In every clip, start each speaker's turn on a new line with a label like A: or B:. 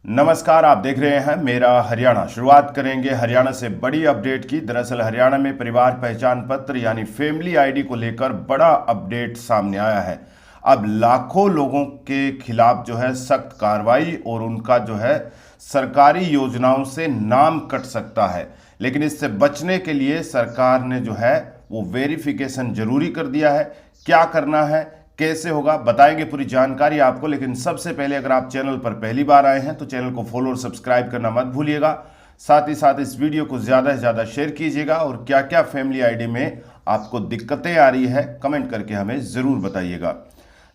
A: नमस्कार, आप देख रहे हैं मेरा हरियाणा। शुरुआत करेंगे हरियाणा से बड़ी अपडेट की। दरअसल हरियाणा में परिवार पहचान पत्र यानी फैमिली आईडी को लेकर बड़ा अपडेट सामने आया है। अब लाखों लोगों के खिलाफ जो है सख्त कार्रवाई और उनका जो है सरकारी योजनाओं से नाम कट सकता है। लेकिन इससे बचने के लिए सरकार ने जो है वो वेरिफिकेशन जरूरी कर दिया है। क्या करना है, कैसे होगा, बताएंगे पूरी जानकारी आपको। लेकिन सबसे पहले अगर आप चैनल पर पहली बार आए हैं तो चैनल को फॉलो और सब्सक्राइब करना मत भूलिएगा। साथ ही साथ इस वीडियो को ज़्यादा से ज़्यादा शेयर कीजिएगा और क्या क्या फैमिली आईडी में आपको दिक्कतें आ रही है कमेंट करके हमें ज़रूर बताइएगा।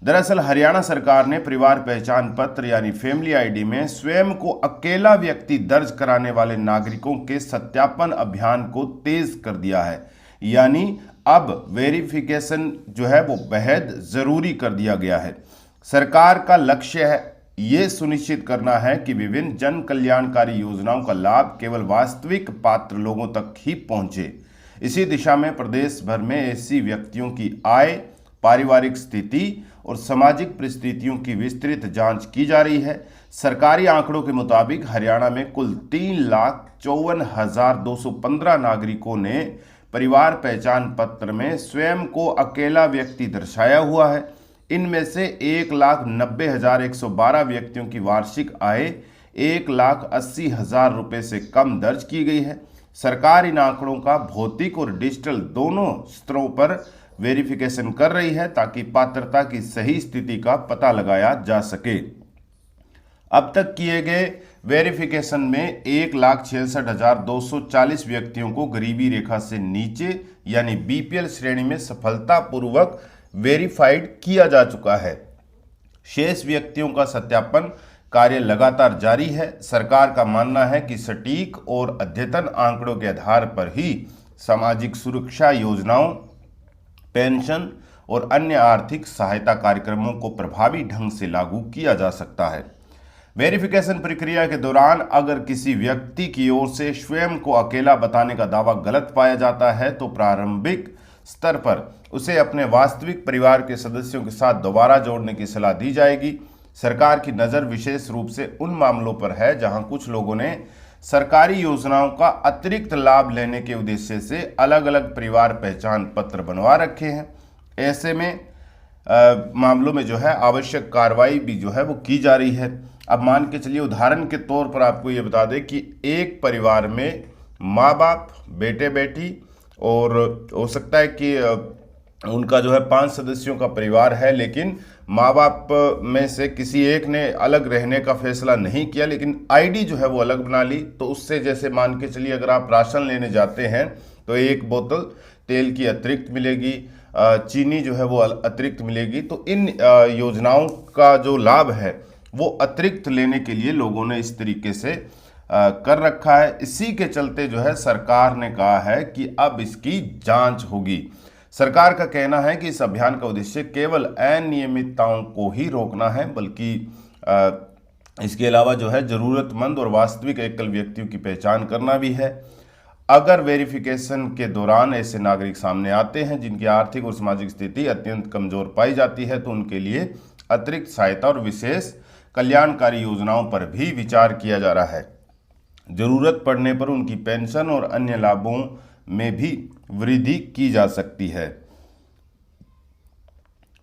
A: दरअसल हरियाणा सरकार ने परिवार पहचान पत्र यानी फैमिली आईडी में स्वयं को अकेला व्यक्ति दर्ज कराने वाले नागरिकों के सत्यापन अभियान को तेज कर दिया है। यानी अब वेरिफिकेशन जो है वो बेहद ज़रूरी कर दिया गया है। सरकार का लक्ष्य है ये सुनिश्चित करना है कि विभिन्न जन कल्याणकारी योजनाओं का लाभ केवल वास्तविक पात्र लोगों तक ही पहुंचे। इसी दिशा में प्रदेश भर में ऐसी व्यक्तियों की आय, पारिवारिक स्थिति और सामाजिक परिस्थितियों की विस्तृत जांच की जा रही है। सरकारी आंकड़ों के मुताबिक हरियाणा में कुल 3,54,215 नागरिकों ने परिवार पहचान पत्र में स्वयं को अकेला व्यक्ति दर्शाया हुआ है। इनमें से 1,90,112 व्यक्तियों की वार्षिक आय 1,80,000 रुपये से कम दर्ज की गई है। सरकार इन आंकड़ों का भौतिक और डिजिटल दोनों स्तरों पर वेरिफिकेशन कर रही है ताकि पात्रता की सही स्थिति का पता लगाया जा सके। अब तक किए गए वेरिफिकेशन में 1,66,240 व्यक्तियों को गरीबी रेखा से नीचे यानी बीपीएल श्रेणी में सफलतापूर्वक वेरीफाइड किया जा चुका है। शेष व्यक्तियों का सत्यापन कार्य लगातार जारी है। सरकार का मानना है कि सटीक और अद्यतन आंकड़ों के आधार पर ही सामाजिक सुरक्षा योजनाओं, पेंशन और अन्य आर्थिक सहायता कार्यक्रमों को प्रभावी ढंग से लागू किया जा सकता है। वेरिफिकेशन प्रक्रिया के दौरान अगर किसी व्यक्ति की ओर से स्वयं को अकेला बताने का दावा गलत पाया जाता है तो प्रारंभिक स्तर पर उसे अपने वास्तविक परिवार के सदस्यों के साथ दोबारा जोड़ने की सलाह दी जाएगी। सरकार की नज़र विशेष रूप से उन मामलों पर है जहां कुछ लोगों ने सरकारी योजनाओं का अतिरिक्त लाभ लेने के उद्देश्य से अलग अलग परिवार पहचान पत्र बनवा रखे हैं। ऐसे में मामलों में जो है आवश्यक कार्रवाई भी जो है वो की जा रही है। अब मान के चलिए उदाहरण के तौर पर आपको ये बता दें कि एक परिवार में माँ बाप, बेटे बेटी और हो सकता है कि उनका जो है 5 सदस्यों का परिवार है, लेकिन माँ बाप में से किसी एक ने अलग रहने का फैसला नहीं किया लेकिन आईडी जो है वो अलग बना ली। तो उससे जैसे मान के चलिए अगर आप राशन लेने जाते हैं तो एक बोतल तेल की अतिरिक्त मिलेगी, चीनी जो है वो अतिरिक्त मिलेगी। तो इन योजनाओं का जो लाभ है वो अतिरिक्त लेने के लिए लोगों ने इस तरीके से कर रखा है। इसी के चलते जो है सरकार ने कहा है कि अब इसकी जांच होगी। सरकार का कहना है कि इस अभियान का उद्देश्य केवल अनियमितताओं को ही रोकना है, बल्कि इसके अलावा जो है ज़रूरतमंद और वास्तविक एकल व्यक्तियों की पहचान करना भी है। अगर वेरिफिकेशन के दौरान ऐसे नागरिक सामने आते हैं जिनकी आर्थिक और सामाजिक स्थिति अत्यंत कमज़ोर पाई जाती है तो उनके लिए अतिरिक्त सहायता और विशेष कल्याणकारी योजनाओं पर भी विचार किया जा रहा है। जरूरत पड़ने पर उनकी पेंशन और अन्य लाभों में भी वृद्धि की जा सकती है।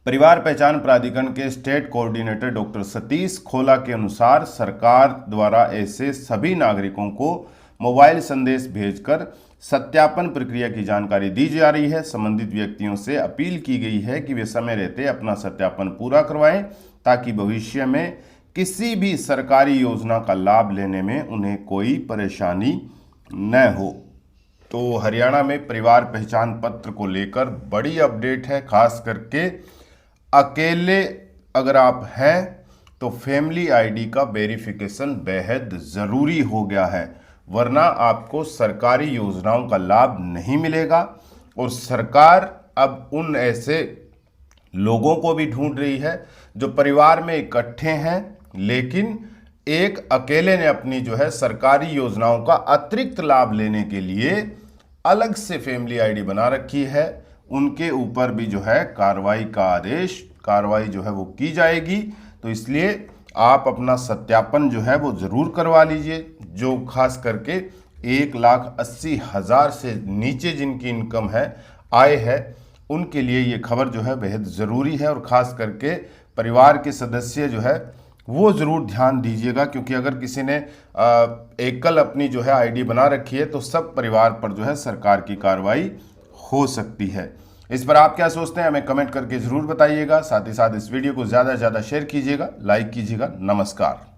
A: परिवार पहचान प्राधिकरण के स्टेट कोऑर्डिनेटर डॉक्टर सतीश खोला के अनुसार सरकार द्वारा ऐसे सभी नागरिकों को मोबाइल संदेश भेजकर सत्यापन प्रक्रिया की जानकारी दी जा रही है। संबंधित व्यक्तियों से अपील की गई है कि वे समय रहते अपना सत्यापन पूरा करवाएं ताकि भविष्य में किसी भी सरकारी योजना का लाभ लेने में उन्हें कोई परेशानी न हो। तो हरियाणा में परिवार पहचान पत्र को लेकर बड़ी अपडेट है। खास करके अकेले अगर आप हैं तो फैमिली आईडी का वेरिफिकेशन बेहद ज़रूरी हो गया है, वरना आपको सरकारी योजनाओं का लाभ नहीं मिलेगा। और सरकार अब उन ऐसे लोगों को भी ढूंढ रही है जो परिवार में इकट्ठे हैं लेकिन एक अकेले ने अपनी जो है सरकारी योजनाओं का अतिरिक्त लाभ लेने के लिए अलग से फैमिली आईडी बना रखी है। उनके ऊपर भी जो है कार्रवाई जो है वो की जाएगी। तो इसलिए आप अपना सत्यापन जो है वो ज़रूर करवा लीजिए। जो खास करके 1,80,000 से नीचे जिनकी इनकम है, आय है, उनके लिए ये खबर जो है बेहद ज़रूरी है। और ख़ास करके परिवार के सदस्य जो है वो ज़रूर ध्यान दीजिएगा, क्योंकि अगर किसी ने एकल अपनी जो है आईडी बना रखी है तो सब परिवार पर जो है सरकार की कार्रवाई हो सकती है। इस पर आप क्या सोचते हैं हमें कमेंट करके ज़रूर बताइएगा। साथ ही साथ इस वीडियो को ज़्यादा से ज़्यादा शेयर कीजिएगा, लाइक कीजिएगा। नमस्कार।